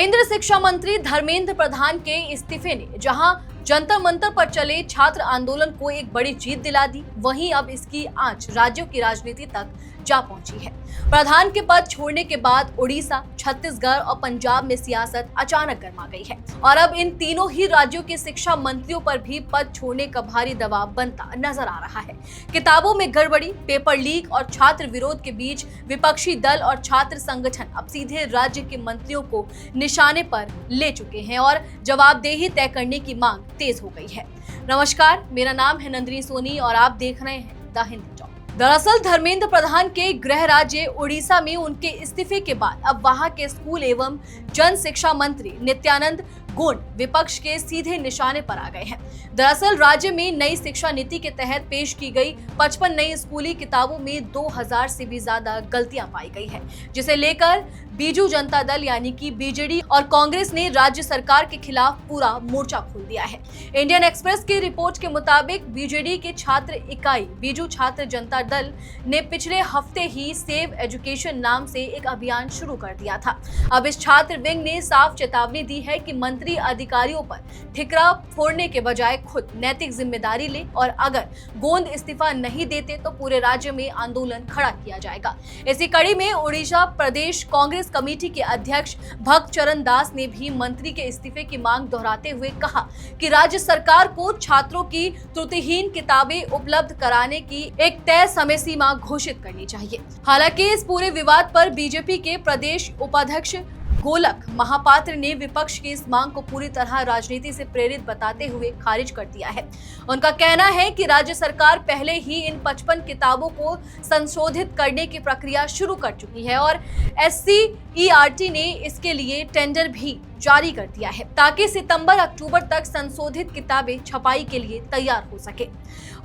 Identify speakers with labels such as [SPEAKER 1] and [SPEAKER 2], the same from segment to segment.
[SPEAKER 1] केंद्र शिक्षा मंत्री धर्मेंद्र प्रधान के इस्तीफे ने जहां जंतर मंतर पर चले छात्र आंदोलन को एक बड़ी जीत दिला दी, वहीं अब इसकी आंच राज्यों की राजनीति तक जा पहुंची है। प्रधान के पद छोड़ने के बाद उड़ीसा, छत्तीसगढ़ और पंजाब में सियासत अचानक गर्मा गई है और अब इन तीनों ही राज्यों के शिक्षा मंत्रियों पर भी पद छोड़ने का भारी दबाव बनता नजर आ रहा है। किताबों में गड़बड़ी, पेपर लीक और छात्र विरोध के बीच विपक्षी दल और छात्र संगठन अब सीधे राज्य के मंत्रियों को निशाने पर ले चुके हैं और जवाबदेही तय करने की मांग तेज हो गई है। नमस्कार, मेरा नाम है नंदिनी सोनी और आप देख रहे हैं द हिंदी टॉक। दरअसल धर्मेंद्र प्रधान के गृह राज्य उड़ीसा में उनके इस्तीफे के बाद अब वहां के स्कूल एवं जन शिक्षा मंत्री नित्यानंद गोंड विपक्ष के सीधे निशाने पर आ गए हैं। दरअसल राज्य में नई शिक्षा नीति के तहत पेश की गई 55 नई स्कूली किताबों में 2000 से भी ज्यादा गलतियां पाई गई है, जिसे लेकर बीजू जनता दल यानी कि बीजेडी और कांग्रेस ने राज्य सरकार के खिलाफ पूरा मोर्चा खोल दिया है। इंडियन एक्सप्रेस की रिपोर्ट के मुताबिक बीजेडी के छात्र इकाई बीजू छात्र जनता दल ने पिछले हफ्ते ही सेव एजुकेशन नाम से एक अभियान शुरू कर दिया था। अब इस छात्र विंग ने साफ चेतावनी दी है कि मंत्री अधिकारियों पर ठिकरा फोड़ने के बजाय खुद नैतिक जिम्मेदारी ले और अगर गोंद इस्तीफा नहीं देते तो पूरे राज्य में आंदोलन खड़ा किया जाएगा। इसी कड़ी में उड़ीसा प्रदेश कांग्रेस कमेटी के अध्यक्ष भक्त चरण दास ने भी मंत्री के इस्तीफे की मांग दोहराते हुए कहा कि राज्य सरकार को छात्रों की त्रुटिहीन किताबें उपलब्ध कराने की एक तय समय सीमा घोषित करनी चाहिए। हालांकि इस पूरे विवाद पर बीजेपी के प्रदेश उपाध्यक्ष गोलक महापात्र ने विपक्ष की इस मांग को पूरी तरह राजनीति से प्रेरित बताते हुए खारिज कर दिया है। उनका कहना है कि राज्य सरकार पहले ही इन 55 किताबों को संशोधित करने की प्रक्रिया शुरू कर चुकी है और SCERT ने इसके लिए टेंडर भी जारी कर दिया है ताकि सितंबर-अक्टूबर तक संशोधित किताबें छपाई के लिए तैयार हो सके।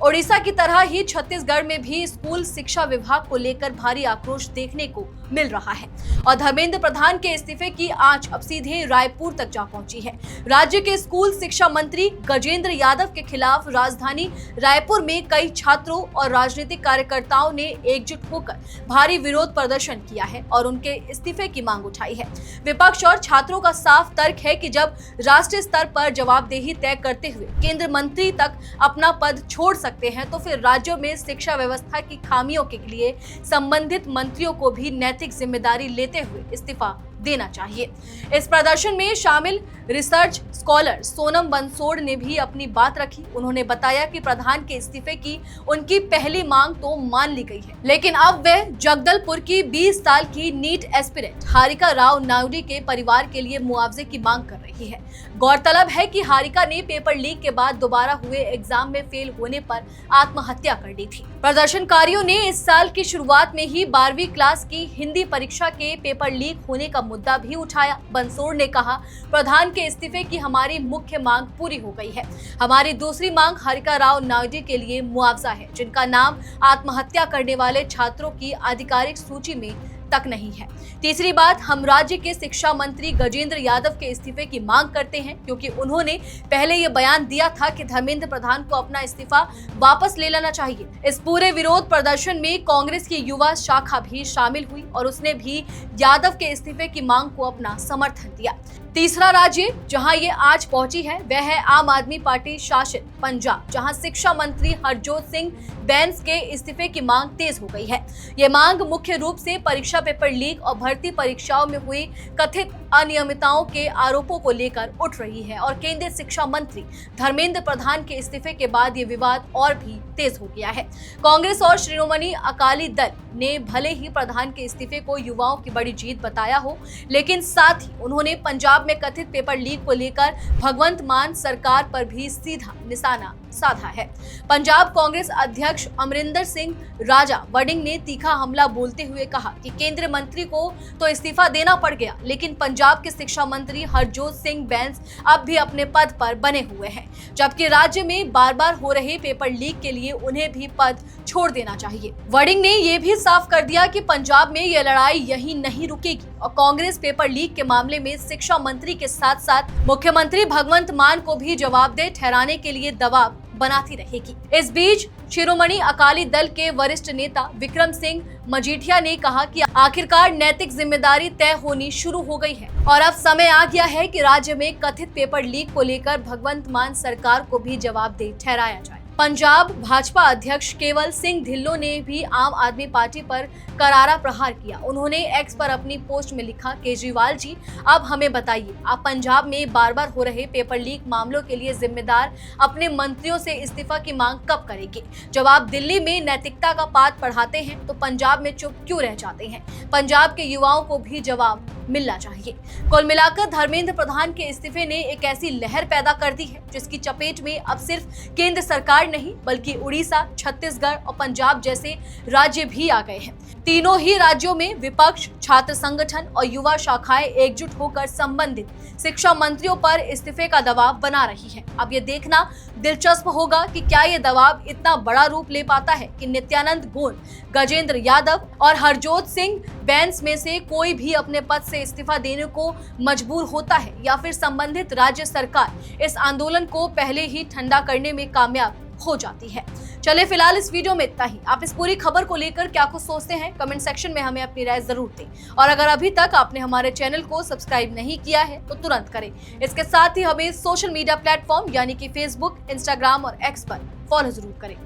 [SPEAKER 1] ओडिशा की तरह ही छत्तीसगढ़ में भी स्कूल शिक्षा विभाग को लेकर भारी आक्रोश देखने को मिल रहा है और धर्मेंद्र प्रधान के इस्तीफे की आंच अब सीधे रायपुर तक जा पहुंची है। राज्य के स्कूल शिक्षा मंत्री गजेंद्र यादव के खिलाफ राजधानी रायपुर में कई छात्रों और राजनीतिक कार्यकर्ताओं ने एकजुट होकर भारी विरोध प्रदर्शन किया है और उनके इस्तीफे की मांग उठाई है। विपक्ष और छात्रों का साफ तर्क है कि जब राष्ट्रीय स्तर पर जवाबदेही तय करते हुए केंद्र मंत्री तक अपना पद छोड़ सकते हैं तो फिर राज्यों में शिक्षा व्यवस्था की खामियों के लिए संबंधित मंत्रियों को भी नैतिक जिम्मेदारी लेते हुए इस्तीफा देना चाहिए। इस प्रदर्शन में शामिल रिसर्च स्कॉलर सोनम बंसोड़ ने भी अपनी बात रखी। उन्होंने बताया कि प्रधान के इस्तीफे की उनकी पहली मांग तो मान ली गई है, लेकिन अब वे जगदलपुर की 20 साल की नीट एस्पिरेंट हारिका राव नायडू के परिवार के लिए मुआवजे की मांग कर रही है। गौरतलब है कि हारिका ने पेपर लीक के बाद दोबारा हुए एग्जाम में फेल होने पर आत्महत्या कर ली थी। प्रदर्शनकारियों ने इस साल की शुरुआत में ही 12वीं क्लास की हिंदी परीक्षा के पेपर लीक होने का मुद्दा भी उठाया। बंसोड़ ने कहा, प्रधान के इस्तीफे की हमारी मुख्य मांग पूरी हो गई है। हमारी दूसरी मांग हारिका राव नायडू के लिए मुआवजा है, जिनका नाम आत्महत्या करने वाले छात्रों की आधिकारिक सूची में तक नहीं है। तीसरी बात, हम राज्य के शिक्षा मंत्री गजेंद्र यादव के इस्तीफे की मांग करते हैं क्योंकि उन्होंने पहले ये बयान दिया था कि धर्मेंद्र प्रधान को अपना इस्तीफा वापस ले लेना चाहिए। इस पूरे विरोध प्रदर्शन में कांग्रेस की युवा शाखा भी शामिल हुई और उसने भी यादव के इस्तीफे की मांग को अपना समर्थन दिया। तीसरा राज्य जहां ये आज पहुंची है वह है आम आदमी पार्टी शासित पंजाब, जहां शिक्षा मंत्री हरजोत सिंह बैंस के इस्तीफे की मांग तेज हो गई है। ये मांग मुख्य रूप से परीक्षा पेपर लीक और भर्ती परीक्षाओं में हुई कथित अनियमितताओं के आरोपों को लेकर उठ रही है और केंद्रीय शिक्षा मंत्री धर्मेंद्र प्रधान के इस्तीफे के बाद ये विवाद और भी तेज हो गया है। कांग्रेस और श्रोमणी अकाली दल ने भले ही प्रधान के इस्तीफे को युवाओं की बड़ी जीत बताया हो, लेकिन साथ ही उन्होंने पंजाब में कथित पेपर लीक को लेकर भगवंत मान सरकार पर भी सीधा निशाना साधा है। पंजाब कांग्रेस अध्यक्ष अमरिंदर सिंह राजा वडिंग ने तीखा हमला बोलते हुए कहा कि केंद्रीय मंत्री को तो इस्तीफा देना पड़ गया, लेकिन पंजाब के शिक्षा मंत्री हरजोत सिंह बैंस अब भी अपने पद पर बने हुए हैं, जबकि राज्य में बार बार हो रहे पेपर लीक के लिए उन्हें भी पद छोड़ देना चाहिए। वडिंग ने यह भी साफ कर दिया कि पंजाब में यह लड़ाई यहीं नहीं रुकेगी और कांग्रेस पेपर लीक के मामले में शिक्षा मंत्री के साथ साथ मुख्यमंत्री भगवंत मान को भी जवाबदेह ठहराने के लिए दबाव बनाती रहेगी। इस बीच शिरोमणि अकाली दल के वरिष्ठ नेता विक्रम सिंह मजीठिया ने कहा कि आखिरकार नैतिक जिम्मेदारी तय होनी शुरू हो गई है और अब समय आ गया है कि राज्य में कथित पेपर लीक को लेकर भगवंत मान सरकार को भी जवाबदेह ठहराया जाए। पंजाब भाजपा अध्यक्ष केवल सिंह ढिल्लों ने भी आम आदमी पार्टी पर करारा प्रहार किया। उन्होंने एक्स पर अपनी पोस्ट में लिखा, केजरीवाल जी अब हमें बताइए, आप पंजाब में बार बार हो रहे पेपर लीक मामलों के लिए जिम्मेदार अपने मंत्रियों से इस्तीफा की मांग कब करेंगे? जब आप दिल्ली में नैतिकता का पाठ पढ़ाते हैं तो पंजाब में चुप क्यों रह जाते हैं? पंजाब के युवाओं को भी जवाब मिलना चाहिए। कुल मिलाकर धर्मेंद्र प्रधान के इस्तीफे ने एक ऐसी लहर पैदा कर दी है जिसकी चपेट में अब सिर्फ केंद्र सरकार नहीं बल्कि उड़ीसा, छत्तीसगढ़ और पंजाब जैसे राज्य भी आ गए हैं। तीनों ही राज्यों में विपक्ष, छात्र संगठन और युवा शाखाएं एकजुट होकर संबंधित शिक्षा मंत्रियों पर इस्तीफे का दबाव बना रही है। अब ये देखना दिलचस्प होगा कि क्या ये दबाव इतना बड़ा रूप ले पाता है कि नित्यानंद गोंड, गजेंद्र यादव और हरजोत सिंह बैंस में से कोई भी अपने पद से इस्तीफा देने को मजबूर होता है या फिर संबंधित राज्य सरकार इस आंदोलन को पहले ही ठंडा करने में कामयाब हो जाती है। चले फिलहाल इस वीडियो में इतना ही। आप इस पूरी खबर को लेकर क्या कुछ सोचते हैं कमेंट सेक्शन में हमें अपनी राय जरूर दें और अगर अभी तक आपने हमारे चैनल को सब्सक्राइब नहीं किया है तो तुरंत करें। इसके साथ ही हमें सोशल मीडिया प्लेटफॉर्म यानी कि फेसबुक, इंस्टाग्राम और एक्स पर फॉलो जरूर करें।